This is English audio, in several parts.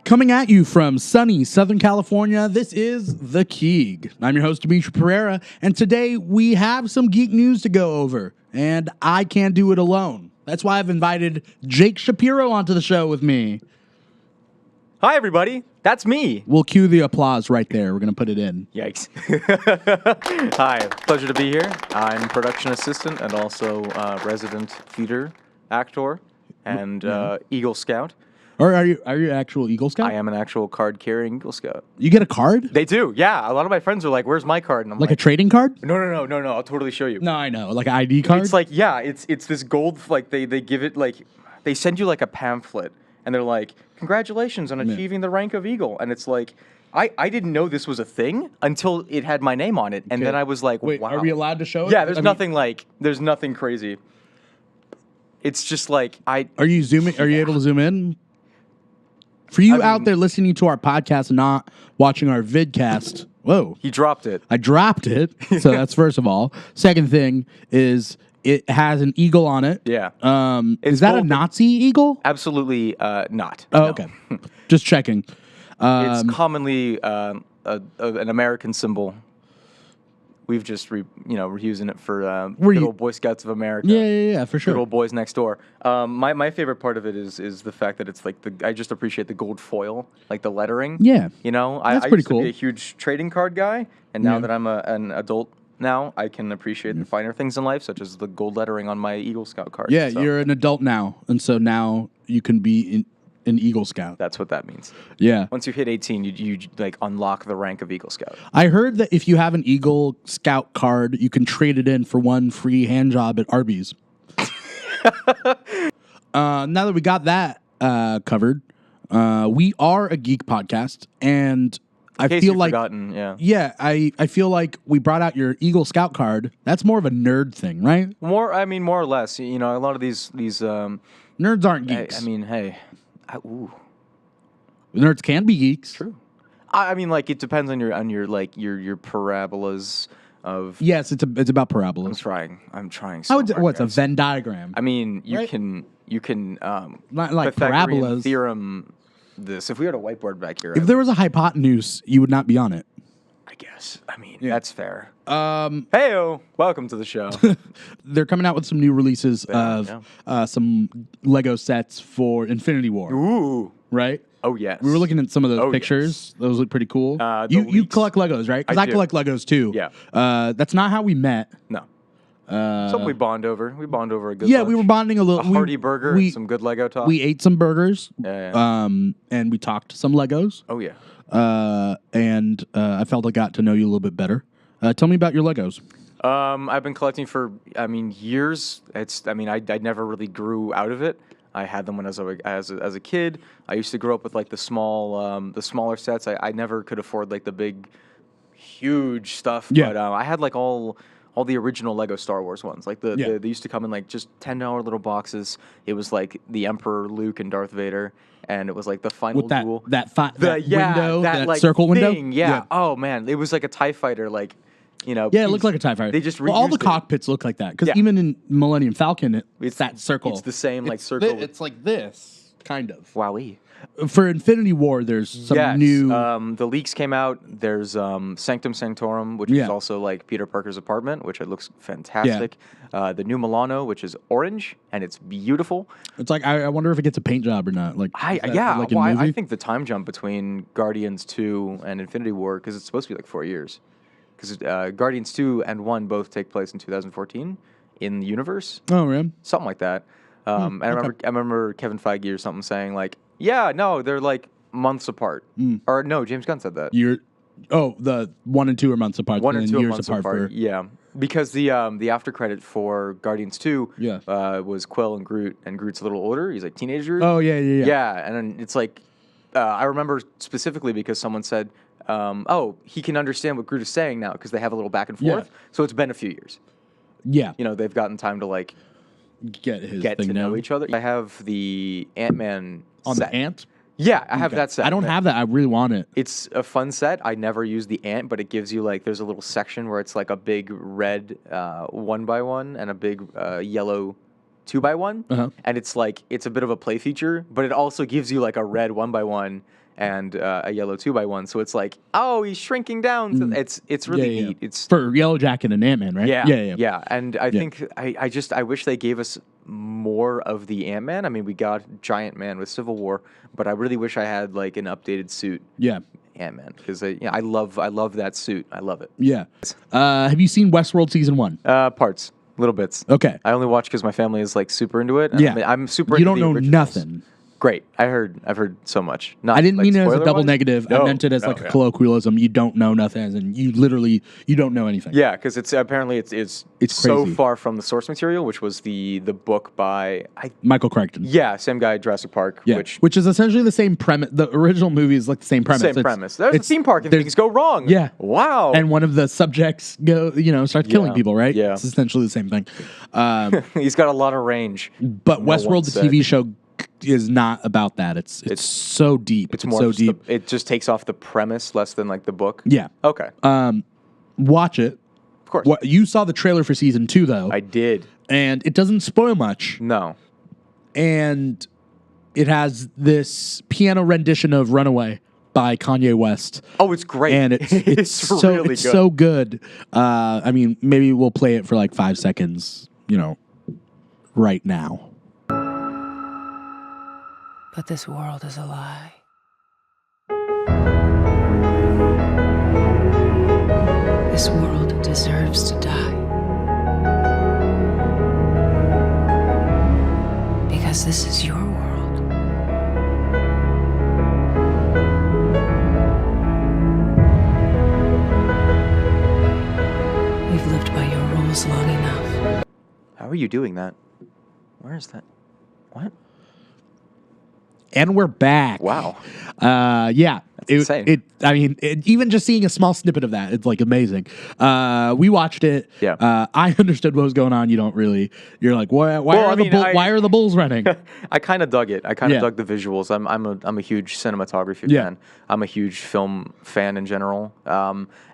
Coming at you from sunny Southern California, this is The Keeg. I'm your host, Dimithri Perera, and today we have some geek news to go over, and I can't do it alone. That's why I've invited Jake Shapiro onto the show with me. Hi, everybody. That's me. We'll cue the applause right there. We're going to put it in. Yikes. Hi. Pleasure to be here. I'm production assistant and also resident theater actor and Eagle Scout. Or are you actual Eagle Scout? I am an actual card-carrying Eagle Scout. You get a card? They do, yeah. A lot of my friends are like, where's my card? And I'm like a trading card? No. I'll totally show you. No, I know. Like an ID card? It's like, yeah, it's this gold, like, they give it, like, they send you, like, a pamphlet. And they're like, congratulations on achieving the rank of Eagle. And it's like, I didn't know this was a thing until it had my name on it. And then I was like, wait, wow. Are we allowed to show it? Yeah, there's nothing crazy. It's just like, Are you zooming? Are you able to zoom in? For you out there listening to our podcast and not watching our vidcast, whoa. He dropped it. I dropped it. So that's first of all. Second thing is it has an eagle on it. Yeah. Is that a Nazi eagle? Absolutely not. Oh, no. okay. Just checking. It's commonly an American symbol. We've just we're using it for good old Boy Scouts of America. Yeah, for sure. Good old boys next door. My favorite part of it is the fact that it's like I just appreciate the gold foil, like the lettering. Yeah. That's pretty used cool. to be a huge trading card guy, and now that I'm an adult now, I can appreciate the finer things in life, such as the gold lettering on my Eagle Scout card. Yeah, so. You're an adult now, and so now you can be an Eagle Scout. That's what that means. Yeah. Once you hit 18, you like unlock the rank of Eagle Scout. I heard that if you have an Eagle Scout card, you can trade it in for one free hand job at Arby's. Now that we got that covered, we are a geek podcast, and I feel like I feel like we brought out your Eagle Scout card. That's more of a nerd thing, right? More or less. You know, a lot of these nerds aren't geeks. Nerds can be geeks. True. I mean, like it depends on your parabolas of. Yes, it's about parabolas. I'm trying. So hard, what's guys. a Venn diagram? I mean, you right? can not like Pythagorean parabolas. Theorem. This if we had a whiteboard back here. If there was a hypotenuse, you would not be on it. I guess. I mean, that's fair. Heyo, welcome to the show. They're coming out with some new releases of some Lego sets for Infinity War. Ooh. Right? Oh, yes. We were looking at some of those pictures. Yes. Those look pretty cool. You collect Legos, right? Because I collect Legos, too. Yeah. That's not how we met. No. Something we bond over. We bond over a good Yeah, lunch. we were bonding a little. A hearty burger and some good Lego talk. We ate some burgers. Yeah. And we talked some Legos. Oh, yeah. And I felt I got to know you a little bit better. Tell me about your Legos. I've been collecting for, years. I never really grew out of it. I had them when as a kid. I used to grow up with like the smaller sets. I never could afford like the big, huge stuff. Yeah. But I had like all the original Lego Star Wars ones. Like they used to come in like just $10 little boxes. It was like the Emperor, Luke, and Darth Vader. And it was like the final duel. That window, that like circle thing, window? Yeah. Oh, man. It was like a TIE fighter, like, Yeah, it looked like a TIE fighter. They just all the cockpits look like that. Because even in Millennium Falcon, it's that circle. It's the same, circle. It's like this, kind of. Wowee. For Infinity War, there's some new... the leaks came out. There's Sanctum Sanctorum, which is also like Peter Parker's apartment, which it looks fantastic. Yeah. The new Milano, which is orange, and it's beautiful. It's like, I wonder if it gets a paint job or not. I think the time jump between Guardians 2 and Infinity War, because it's supposed to be like 4 years. Because Guardians 2 and 1 both take place in 2014 in the universe. Oh, really? Something like that. And I remember Kevin Feige or something saying like, yeah, no, they're like months apart. Or no, James Gunn said that. The 1 and 2 are months apart. 1 and 2 years are months apart. Yeah, because the after credit for Guardians 2 was Quill and Groot, and Groot's a little older. He's like teenager. Oh yeah. Yeah, and then it's like I remember specifically because someone said, he can understand what Groot is saying now because they have a little back and forth. Yeah. So it's been a few years. Yeah, they've gotten time to like get to know each other. I have the Ant-Man set. The Ant. Yeah, I have that set. I don't have that. I really want it. It's a fun set. I never use the ant, but it gives you like there's a little section where it's like a big red 1x1 and a big yellow 2x1, and it's like it's a bit of a play feature, but it also gives you like a red 1x1 and a yellow 2x1. So it's like, oh, he's shrinking down. It's really neat. It's for Yellow Jacket and Ant-Man, right? yeah. And I think I wish they gave us more of the Ant-Man. I mean, we got Giant Man with Civil War, but I really wish I had like an updated suit. Yeah. Ant-Man, because I love that suit. I love it. Yeah. Have you seen Westworld season 1? Parts, little bits. Okay. I only watch because my family is like super into it. Yeah. I'm super. You into don't the know originals. Nothing. Great. I've heard so much. Not, I didn't like, mean it as a double spoiler-wise? negative. I meant it as like a colloquialism. You don't know nothing, as in you don't know anything. Yeah, because it's apparently it's so crazy. far from the source material, which was the book by Michael Crichton. Yeah, same guy, Jurassic Park. Yeah, which is essentially the same premise. The original movie is like the same premise. Same premise. There's a theme park and things go wrong. Yeah. Wow. And one of the subjects starts killing people, right? Yeah. It's essentially the same thing. He's got a lot of range. But Westworld, the TV show, is not about that. It's so deep. It's more so deep. it just takes off the premise less than like the book. Yeah. Okay. Watch it. Of course. You saw the trailer for season 2, though. I did. And it doesn't spoil much. No. And it has this piano rendition of "Runaway" by Kanye West. Oh, it's great. And it's so really it's good. so good. I mean, maybe we'll play it for like 5 seconds, right now. But this world is a lie. This world deserves to die. Because this is your world. We've lived by your rules long enough. How are you doing that? Where is that? What? And we're back. Wow. Yeah. Insane. Even just seeing a small snippet of that, it's like amazing. We watched it. Yeah. I understood what was going on. You don't really. You're like, why are the bulls running? I kind of dug it. I kind of Yeah. dug the visuals. I'm a huge cinematography Yeah. fan. I'm a huge film fan in general.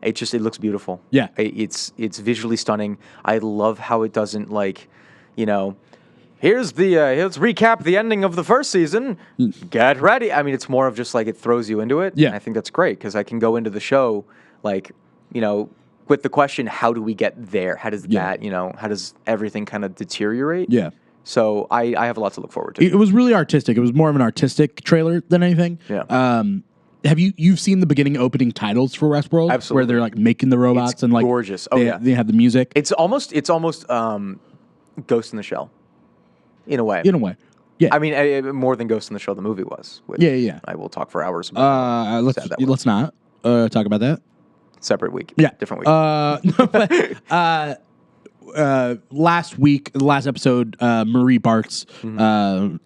It looks beautiful. Yeah. It's visually stunning. I love how it doesn't Here's let's recap the ending of the first season. Get ready. I mean, it's more of just like it throws you into it. Yeah. And I think that's great because I can go into the show with the question, how do we get there? How does how does everything kind of deteriorate? Yeah. So I have a lot to look forward to. It was really artistic. It was more of an artistic trailer than anything. Yeah. Have you've seen the beginning opening titles for Westworld? Absolutely. Where they're like making the robots It's and like gorgeous. Oh, yeah. they have the music. It's almost Ghost in the Shell, in a way. In a way. Yeah. I mean, more than Ghost in the Shell, the movie was. Which Yeah. I will talk for hours about. Let's not talk about that. Separate week. Yeah. Different week. Last week, the last episode, Marie Bartz,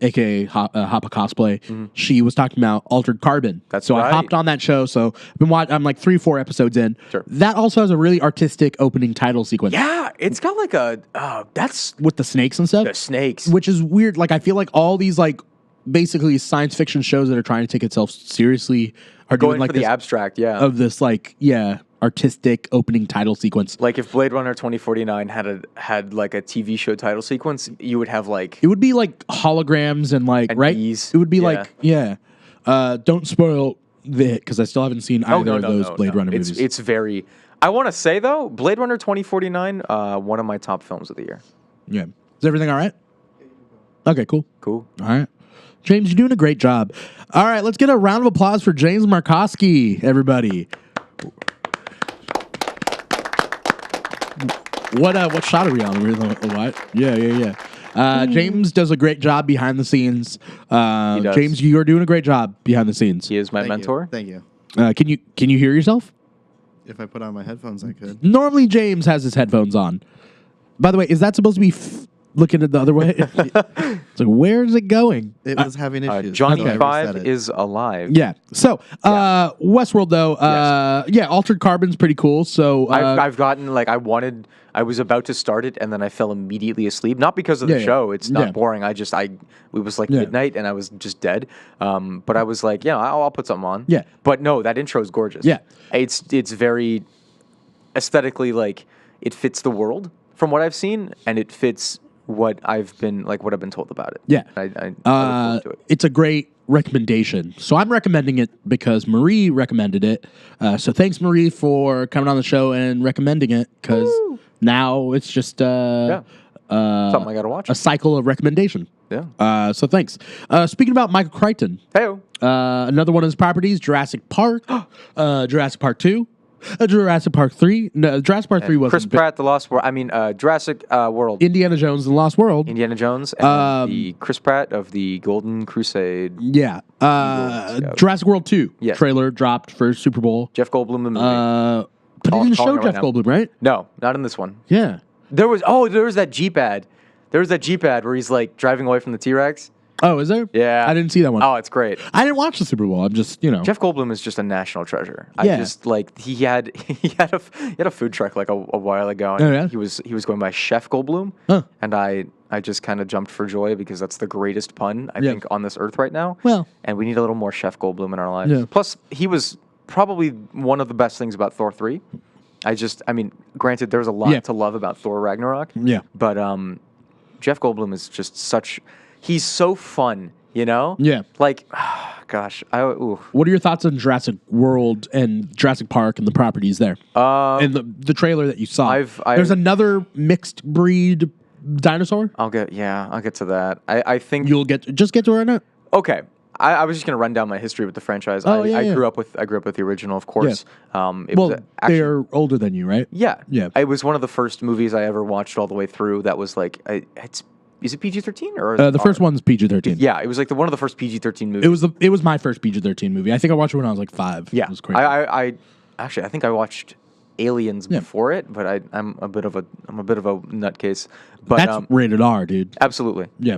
aka Hoppa Cosplay, she was talking about Altered Carbon. That's so right. I hopped on that show. So I'm like 3-4 episodes in. Sure. That also has a really artistic opening title sequence. Yeah, it's got like that's With the snakes and stuff. the snakes. Which is weird. Like, I feel like all these like basically science fiction shows that are trying to take itself seriously are Going doing like for the this abstract, yeah. of this artistic opening title sequence. Like if Blade Runner 2049 had like a TV show title sequence, you would have like It would be like holograms and like And right. bees. It would be Yeah. like don't spoil the hit because I still haven't seen either of those Blade Runner movies. It's very. I want to say though, Blade Runner 2049, one of my top films of the year. Yeah. Is everything all right? Okay, cool. Cool. All right. James, you're doing a great job. All right, let's get a round of applause for James Markoski, everybody. What shot are we on? We're the what? Yeah. James does a great job behind the scenes. does. James, you are doing a great job behind the scenes. He is my mentor. Thank you. Can you hear yourself? If I put on my headphones, I could. Normally, James has his headphones on. By the way, is that supposed to be looking at the other way? It's like, where is it going? It was having issues. Johnny so I reset 5 it. is alive. Yeah. So, Westworld, though, Altered Carbon's pretty cool. So, I've gotten I was about to start it and then I fell immediately asleep. Not because of the Yeah, show. It's not yeah. boring. It was like Yeah. midnight and I was just dead. But I was like, yeah, I'll put something on. Yeah. But no, that intro is gorgeous. Yeah. It's very aesthetically it fits the world from what I've seen and it fits what I've been told about it. Yeah. I look forward to it. It's a great recommendation. So I'm recommending it because Marie recommended it. So thanks, Marie, for coming on the show and recommending it, because now it's just something I gotta watch. a cycle of recommendation. Yeah. So thanks. Speaking about Michael Crichton, Hey-o. another one of his properties, Jurassic Park, Jurassic Park 2, Jurassic Park 3. No, Jurassic Park 3 wasn't. Chris Pratt, The Lost World. I mean, Jurassic World. Indiana Jones and the Lost World. Indiana Jones and the Chris Pratt of the Golden Crusade. Yeah. Scout. Jurassic World 2 Yes. trailer dropped for Super Bowl. Jeff Goldblum the movie. But he didn't show calling it right Jeff now. Goldblum, right? No, not in this one. Yeah. There was that Jeep ad. There was that Jeep ad where he's like driving away from the T-Rex. Oh, is there? Yeah. I didn't see that one. Oh, it's great. I didn't watch the Super Bowl. I'm just, Jeff Goldblum is just a national treasure. Yeah. I just like he had a food truck like a while ago. And Oh, yeah? He was going by Chef Goldblum, Huh. and I just kind of jumped for joy because that's the greatest pun I Yeah. think on this earth right now. Well. and we need a little more Chef Goldblum in our lives. Yeah. Plus, he was probably one of the best things about Thor 3. Granted, there was a lot Yeah. to love about Thor Ragnarok. Yeah. but Jeff Goldblum is just he's so fun. Yeah. Like, gosh, What are your thoughts on Jurassic World and Jurassic Park and the properties there? And the trailer that you saw. There's another mixed breed dinosaur. I'll get to that. I think You'll get to it right now. okay. I was just gonna run down my history with the franchise. I grew up with the original, of course. They're older than you, right? yeah. Yeah. It was one of the first movies I ever watched all the way through. That was like, is it PG-13 or The first one's PG-13. Yeah, it was like one of the first PG-13 movies. It was my first PG-13 movie. I think I watched it when I was like 5. Yeah, It was crazy. I think I watched Aliens before it, but I'm a bit of a nutcase. But That's rated R, dude. absolutely. Yeah.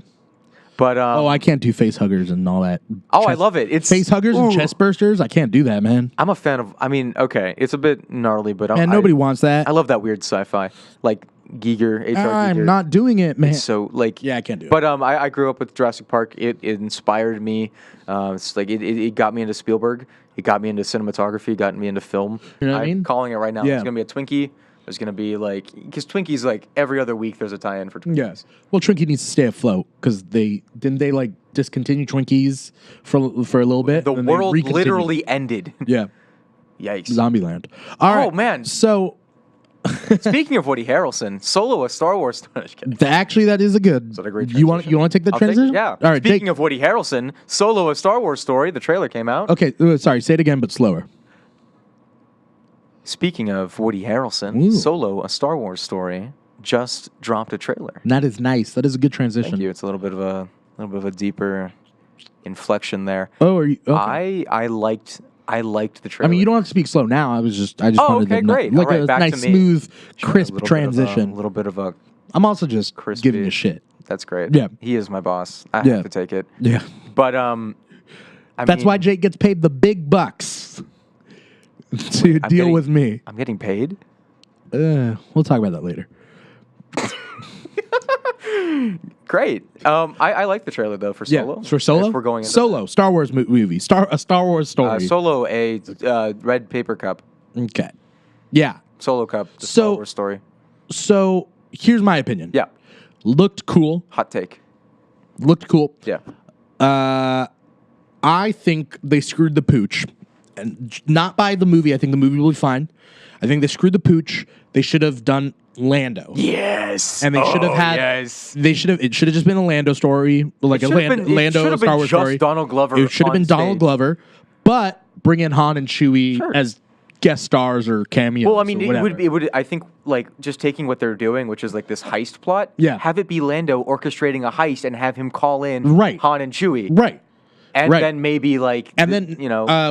But I can't do face huggers and all that. I love it. It's Face huggers and chest bursters. I can't do that, man. I'm a fan of. Okay, it's a bit gnarly, but And nobody wants that. I love that weird sci-fi, like Giger, H.R. Giger. I'm not doing it, man. So like, Yeah, I can't do it. But I grew up with Jurassic Park. It inspired me. It's like it got me into Spielberg. It got me into cinematography. Got me into film. You know what I I'm mean? calling it right now. Yeah. There's gonna be a Twinkie. There's gonna be because Twinkies like every other week there's a tie-in for Twinkies. Yes. Well, Twinkie needs to stay afloat because they discontinue Twinkies for a little bit. The and they world recontinued. literally ended. Yeah. Yikes. Zombieland. All right. Oh, man. So Speaking of Woody Harrelson, Solo, a Star Wars story. actually, that is a good. Is that a great You want transition? to take the I'll take it, transition? yeah. All right. Speaking Jake. of Woody Harrelson, Solo, a Star Wars story. The trailer came out. Okay. Sorry. Say it again, but slower. Speaking of Woody Harrelson, Ooh. Solo, a Star Wars story, just dropped a trailer. And that is nice. That is a good transition. Thank you. It's a little bit of a deeper inflection there. Oh, are you? Okay. I liked the trailer. I mean, you don't have to speak slow now. I just Oh, wanted okay, to great. like All right, a back to nice, me. smooth, Sure, crisp a little transition. A little bit of a I'm also just crispy. giving you shit. That's great. Yeah. He is my boss. I Yeah. have to take it. Yeah. But That's why Jake gets paid the big bucks to deal with me. I'm getting paid. We'll talk about that later. Great. I like the trailer though for Solo. Yeah, for Solo. If we're going into Solo, Star Wars movie, a Star Wars story. Solo, a red paper cup. Okay. Yeah. Solo cup. The Star So- Wars story. So here's my opinion. Yeah. Looked cool. Hot take. Looked cool. Yeah. I think they screwed the pooch, and not by the movie. I think the movie will be fine. I think they screwed the pooch. They should have done Lando. Yes. And they should have had. Yes. They should have. It should have just been a Lando story, like a should have been- it Lando should have Star been Wars just story. Donald Glover It should have on been Donald stage. Glover, but bring in Han and Chewie Sure. as guest stars or cameos. Well, I mean, or it whatever. would. I think like just taking what they're doing, which is like this heist plot. Yeah. Have it be Lando orchestrating a heist and have him call in Right. Han and Chewie. right. And right. then maybe like And then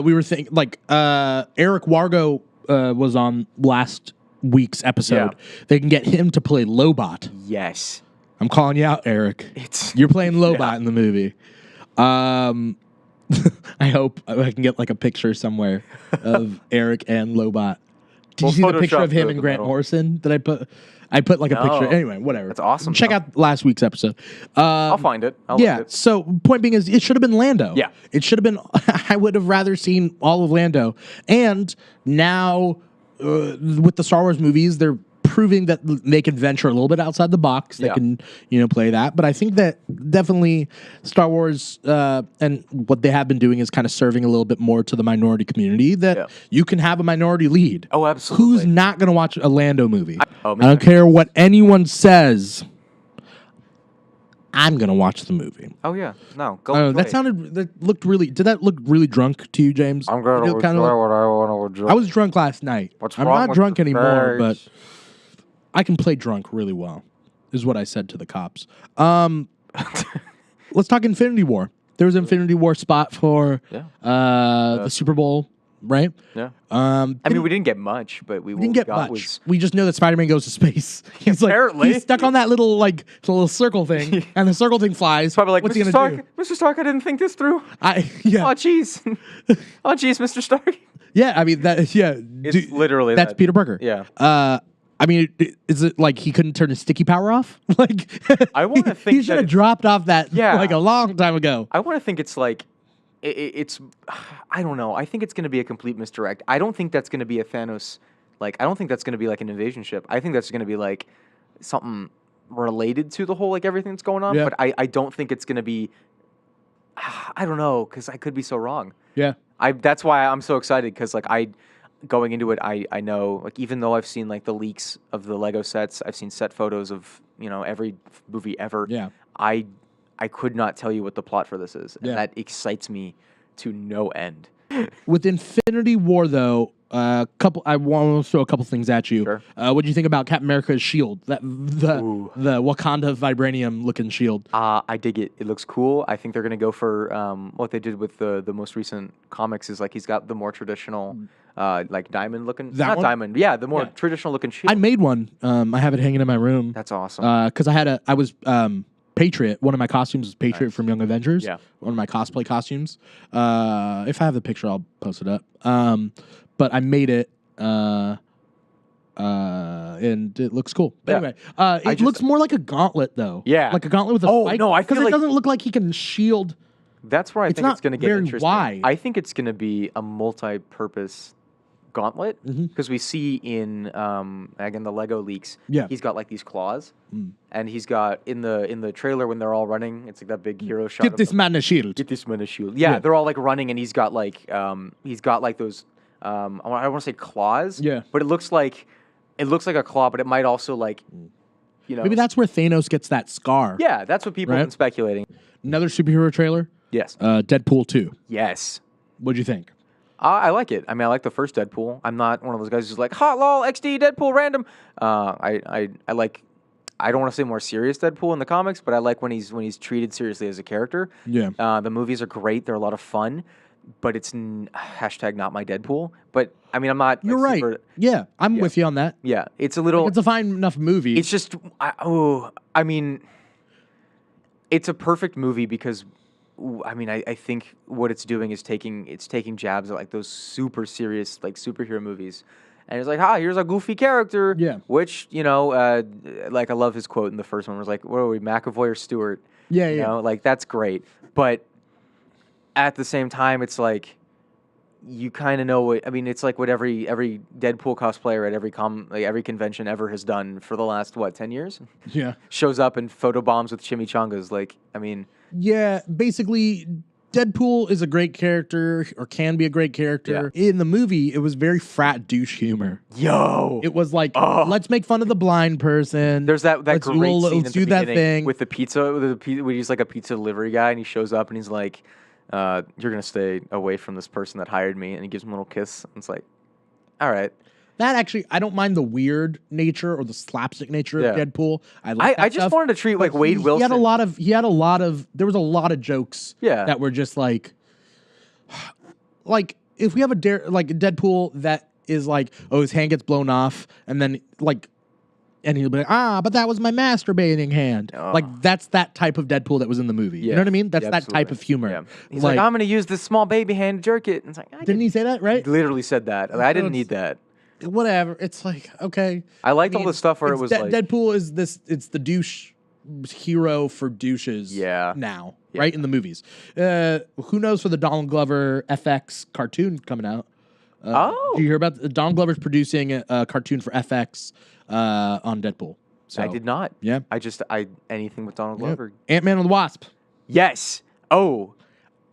we were thinking like Erik Wargo was on last week's episode. Yeah. They can get him to play Lobot. yes. I'm calling you out, Eric. You're playing Lobot in the movie. I hope I can get like a picture somewhere of Eric and Lobot. Did We'll you see the picture Photoshop of him the and Grant middle. Morrison that I put? I put like a picture. No. Anyway, whatever. That's awesome, Check though. out last week's episode. I'll find it. I'll Yeah. look it. So point being is, it should have been Lando. Yeah. It should have been. I would have rather seen all of Lando. And now with the Star Wars movies, they're proving that they can venture a little bit outside the box. They Yeah. can, play that. But I think that definitely Star Wars and what they have been doing is kind of serving a little bit more to the minority community. That you can have a minority lead. Oh, absolutely. Who's not going to watch a Lando movie? Oh, I man. don't care what anyone says. I'm going to watch the movie. Oh yeah, no, go. That look really drunk to you, James? I'm gonna Did it enjoy kinda what look- I want to enjoy. I was drunk last night. What's I'm wrong not with drunk your anymore, but face? I can play drunk really well, is what I said to the cops. Let's talk Infinity War. There was an Infinity War spot for the Super Bowl, right? Yeah. I mean, we didn't get much, but we didn't get got much. We just know that Spider-Man goes to space. He's Apparently. he's stuck on that little circle thing, and the circle thing flies. probably like, what's he Mr. gonna Stark, do? Mr. Stark, I didn't think this through. Oh, jeez. Oh, jeez, Mr. Stark. Yeah, I mean that. Yeah, It's literally that's that. Peter Parker. Yeah. I mean, is it like he couldn't turn his sticky power off? Like, I wanna think he should that have dropped off that Yeah. like a long time ago. I want to think it's like, it's, I don't know. I think it's going to be a complete misdirect. I don't think that's going to be a Thanos, I don't think that's going to be like an invasion ship. I think that's going to be like something related to the whole, everything that's going on. Yeah. But I don't think it's going to be, I don't know, because I could be so wrong. Yeah, That's why I'm so excited, because going into it, I know, even though I've seen the leaks of the Lego sets, I've seen set photos of every movie ever. Yeah. I could not tell you what the plot for this is, and Yeah. that excites me to no end. with Infinity War though, I want to throw a couple things at you. Sure. What do you think about Captain America's shield? The Wakanda vibranium looking shield. I dig it. It looks cool. I think they're gonna go for what they did with the most recent comics is he's got the more traditional diamond looking. That Not one? diamond. Yeah, the more Yeah. traditional looking shield. I made one. I have it hanging in my room. That's awesome. Because I was Patriot. One of my costumes was Patriot from Young Avengers. Yeah. One of my cosplay costumes. If I have the picture, I'll post it up. But I made it, and it looks cool. But Yeah. anyway, it looks more like a gauntlet, though. Yeah. like a gauntlet with a Oh, spike. no, I feel because it like- doesn't look like he can shield. That's where I it's think not it's going to get very interesting. wide. I think it's going to be a multi-purpose gauntlet Mm-hmm. because we see in again the Lego leaks. Yeah. He's got these claws, and he's got in the trailer when they're all running. It's that big hero shot. Get of this them. man a shield. Get this man a shield. Yeah, Yeah. they're all running, and he's got those. I don't want to say claws. Yeah. but it looks like a claw, but it might also Maybe that's where Thanos gets that scar. Yeah, that's what people have Right? been speculating. Another superhero trailer. Yes. Deadpool 2. Yes. What'd you think? I like it. I mean, I like the first Deadpool. I'm not one of those guys who's like, hot lol, XD, Deadpool, random. I like, I don't want to say more serious Deadpool in the comics, but I like when he's treated seriously as a character. Yeah. The movies are great. They're a lot of fun, but it's hashtag not my Deadpool. But I mean, I'm not. You're right. Yeah, I'm with you on that. Yeah, it's a little. It's a fine enough movie. It's just, I mean, it's a perfect movie because, I mean, I think what it's doing is taking jabs at those super serious superhero movies, and it's here's a goofy character. Yeah. Which I love his quote in the first one was what are we, McAvoy or Stewart? Yeah, You yeah. know, that's great, but at the same time, it's you kind of know what I mean. It's what every Deadpool cosplayer at every convention ever has done for the last 10 years. Yeah. Shows up and photobombs with chimichangas. I mean, Yeah, basically, Deadpool is a great character, or can be a great character. In the movie, it was very frat douche humor. yo, It was let's make fun of the blind person. there's that let's great do, scene let's at the do that beginning thing. with the pizza. When he's a pizza delivery guy, and he shows up and he's like, "You're gonna stay away from this person that hired me," and he gives him a little kiss. And it's all right. That actually, I don't mind the weird nature or the slapstick nature of Yeah. Deadpool. I like that I just stuff. wanted to treat But Wade Wilson. He had a lot of. There was a lot of jokes. Yeah. That were just if we have a Deadpool that is his hand gets blown off and then and he'll be but that was my masturbating hand. That's that type of Deadpool that was in the movie. You know what I mean? That's Yeah, that type absolutely. of humor. Yeah. He's I'm going to use this small baby hand to jerk it. And it's didn't he say that right? He literally said that. I didn't need that. Whatever. It's okay. I liked all the stuff where it was Deadpool is this. It's the douche hero for douches. Yeah. Now, Yeah. right in the movies. Who knows for the Donald Glover FX cartoon coming out? Oh. Do you hear about Don Glover's producing a cartoon for FX on Deadpool? So, I did not. Yeah. Anything with Donald Glover. Ant-Man and the Wasp. Yes. Oh.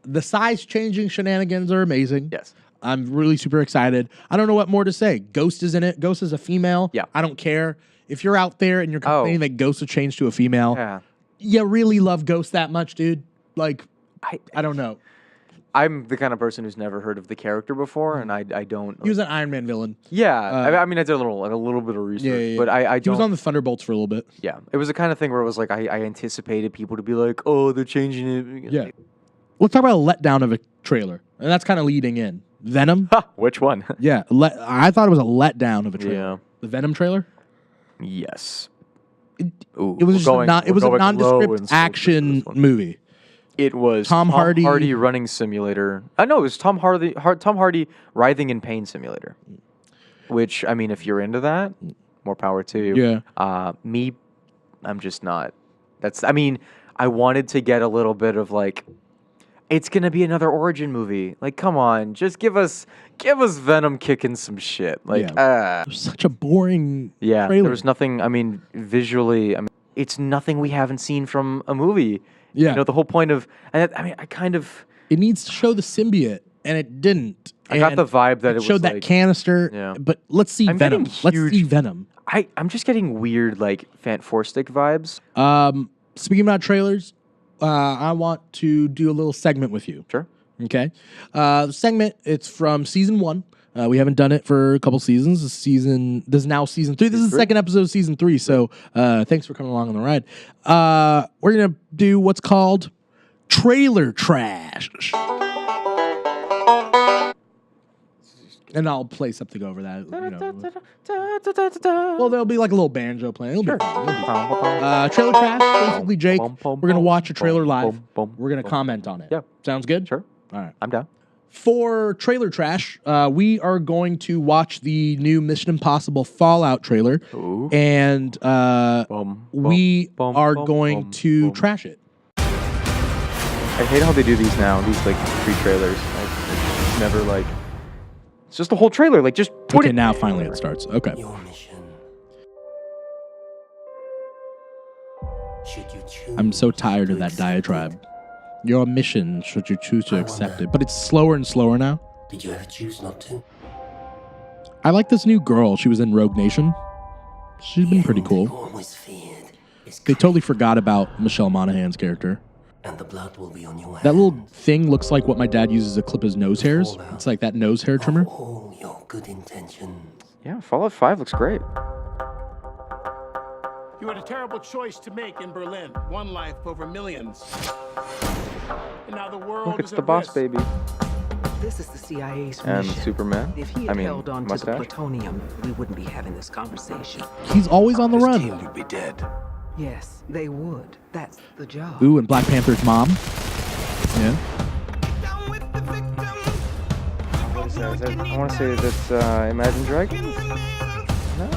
The size changing shenanigans are amazing. Yes. I'm really super excited. I don't know what more to say. Ghost is in it. Ghost is a female. Yeah. I don't care. If you're out there and you're complaining that Ghost would change to a female, Yeah. you really love Ghost that much, dude. Like, I don't know. I'm the kind of person who's never heard of the character before, and I don't. He was an Iron Man villain. Yeah, I mean, I did a little bit of research, but I don't. He was on the Thunderbolts for a little bit. Yeah, it was the kind of thing where it was like I anticipated people to be like, oh, they're changing it. Yeah. Let's talk about a letdown of a trailer, and that's kind of leading in. Venom. Which one? Yeah, I thought it was a letdown of a trailer. Yeah. The Venom trailer. Yes. It was just it was a nondescript action movie. It was Tom Hardy running simulator. No, it was Tom Hardy writhing in pain simulator. Which, I mean, if you're into that, more power to you. Yeah. Me, I'm just not. I mean, I wanted to get a little bit of like, it's gonna be another origin movie. Like, come on, just give us Venom kicking some shit. Like, it was such a boring trailer. There was nothing. I mean, visually, it's nothing we haven't seen from a movie. Yeah. You know, the whole point of, I It needs to show the symbiote, and it didn't. I got the vibe that it showed was that like, canister. Yeah. But let's see Venom. Let's see Venom. I'm just getting weird, like, Fantastic vibes. Speaking about trailers, I want to do a little segment with you. Sure. Okay. The segment, it's from season 1. We haven't done it for a couple seasons. This is now season 3. This is the second episode of season 3. So thanks for coming along on the ride. We're going to do what's called trailer trash. And I'll play something over that. Well, there'll be like a little banjo playing. It'll be fun. Trailer trash. Basically, Jake, we're going to watch a trailer live. We're going to comment on it. Yeah. Sounds good? Sure. All right. I'm down. For trailer trash, we are going to watch the new Mission Impossible Fallout trailer. Ooh. And we are going to trash it. I hate how they do these now, these like pre-trailers. It's never like, it's just a whole trailer. Like, just put Okay, it. now finally it starts. Okay. Your mission. Should you choose I'm so tired of to that accept diatribe. it? Your mission, should you choose to accept it. But it's slower and slower now. Did you ever choose not to? I like this new girl. She was in Rogue Nation. She's been pretty You cool. always feared is They totally forgot about Michelle Monaghan's character. and the blood will be on your That hands. little thing looks like what my dad uses to clip his nose hairs. It's like that nose hair trimmer. All your good intentions. Yeah, Fallout 5 looks great. You had a terrible choice to make in Berlin. One life over millions. And now the world Look, is it's at the boss risk. baby. This is the CIA's And mission. Superman. If he had held on to the plutonium, we wouldn't be having this conversation. He's always on the run. You'd be dead. Yes, they would. That's the job. Ooh, and Black Panther's mom. Yeah. What is that? I want to say that's Imagine Dragons? No?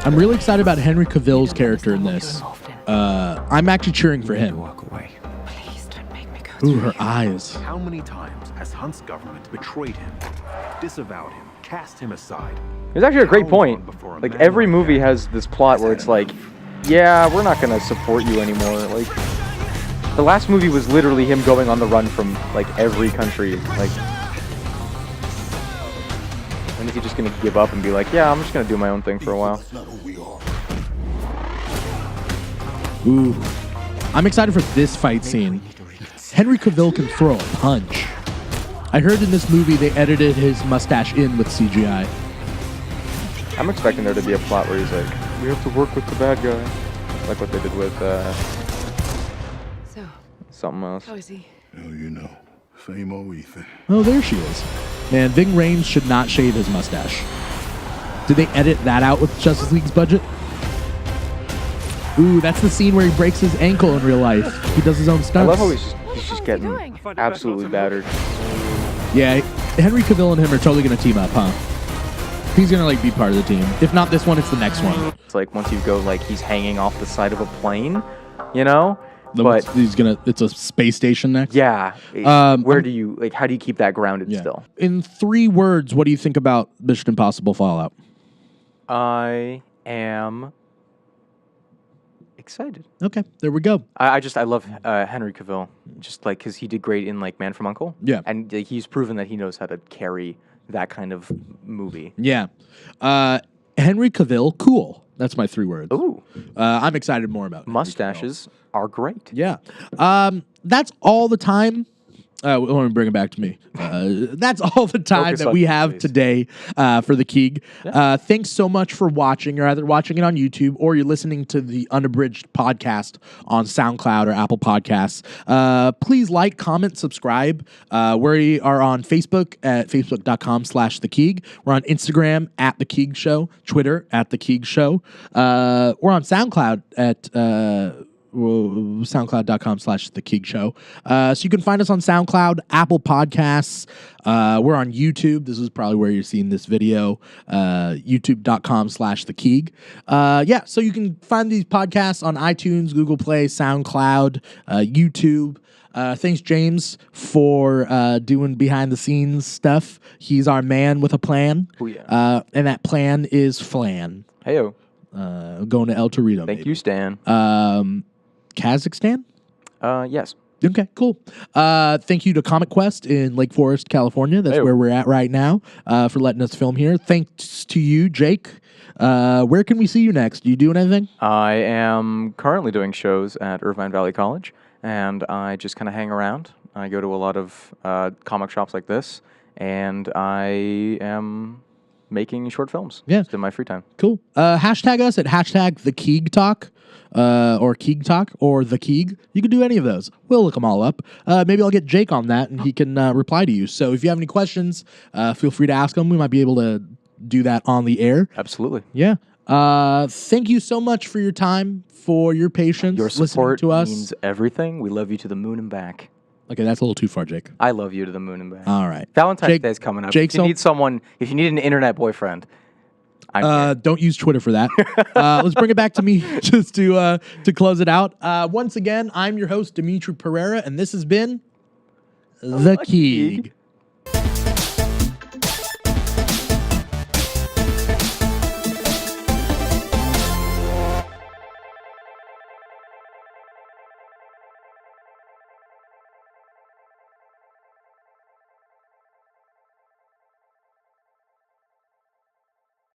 I'm really excited about Henry Cavill's character in this. I'm actually cheering for him. Walk away. Please don't make me go Ooh, her eyes. How many times has Hunt's government betrayed him, disavowed him, cast him aside? It's actually a great How point. long before a Like, man every like movie that has this plot where it's like, yeah, we're not going to support you anymore. Like, the last movie was literally him going on the run from, like, every country. Like, when is he just going to give up and be like, yeah, I'm just going to do my own thing for a while? Ooh. I'm excited for this fight scene. Henry Cavill can throw a punch. I heard in this movie they edited his mustache in with CGI. I'm expecting there to be a plot where he's like, we have to work with the bad guy. Like what they did with So, something else. how is he? Hell, you know, same old Ethan. Oh, there she is. Man, Ving Rhames should not shave his mustache. Did they edit that out with Justice League's budget? Ooh, that's the scene where he breaks his ankle in real life. He does his own stunts. I love how he's just getting doing? absolutely battered. Yeah, Henry Cavill and him are totally gonna team up, huh? He's gonna like be part of the team. If not this one, it's the next one. It's like once you go like he's hanging off the side of a plane, you know? But it's a space station next. yeah, where do you like? How do you keep that grounded still? In 3 words, what do you think about Mission Impossible Fallout? I am excited. Okay, there we go. I love Henry Cavill, just like because he did great in like Man from U.N.C.L.E. Yeah. And he's proven that he knows how to carry that kind of movie. Yeah. Henry Cavill, cool. That's my 3 words. Ooh. I'm excited more about Henry Mustaches are great. Cavill. Yeah. That's all the time. Let me bring it back to me. That's all the time Focus that on we you, have please. today for the Keeg. Thanks so much for watching. You're either watching it on YouTube or you're listening to the Unabridged podcast on SoundCloud or Apple Podcasts. Please like, comment, subscribe. We are on Facebook at facebook.com/The Keeg. We're on Instagram at The Keeg Show, Twitter at The Keeg Show. We're on SoundCloud at soundcloud.com/The Keeg Show. So you can find us on SoundCloud, Apple Podcasts. We're on YouTube. This is probably where you're seeing this video. YouTube.com/The Keeg. So you can find these podcasts on iTunes, Google Play, SoundCloud, YouTube. Thanks, James, for doing behind the scenes stuff. He's our man with a plan. Oh, yeah. And that plan is Flan. Heyo. Going to El Torito. Thank you, Stan. Kazakhstan? Yes. Okay, cool. Thank you to Comic Quest in Lake Forest, California. That's where we're at right now for letting us film here. Thanks to you, Jake. Where can we see you next? Do you do anything? I am currently doing shows at Irvine Valley College, and I just kind of hang around. I go to a lot of comic shops like this, and I am making short films just in my free time. Cool. Hashtag us at hashtag the Keeg Talk. Or Keeg Talk, or The Keeg. You can do any of those. We'll look them all up. Maybe I'll get Jake on that, and he can reply to you. So if you have any questions, feel free to ask him. We might be able to do that on the air. Absolutely. Yeah. Thank you so much for your time, for your patience, Your support listening to us. means everything. We love you to the moon and back. Okay, that's a little too far, Jake. I love you to the moon and back. All right. Valentine's Day is coming up. Jake's if you need an internet boyfriend, don't use Twitter for that. Let's bring it back to me just to close it out. Once again, I'm your host, Dimithri Perera, and this has been The Keeg.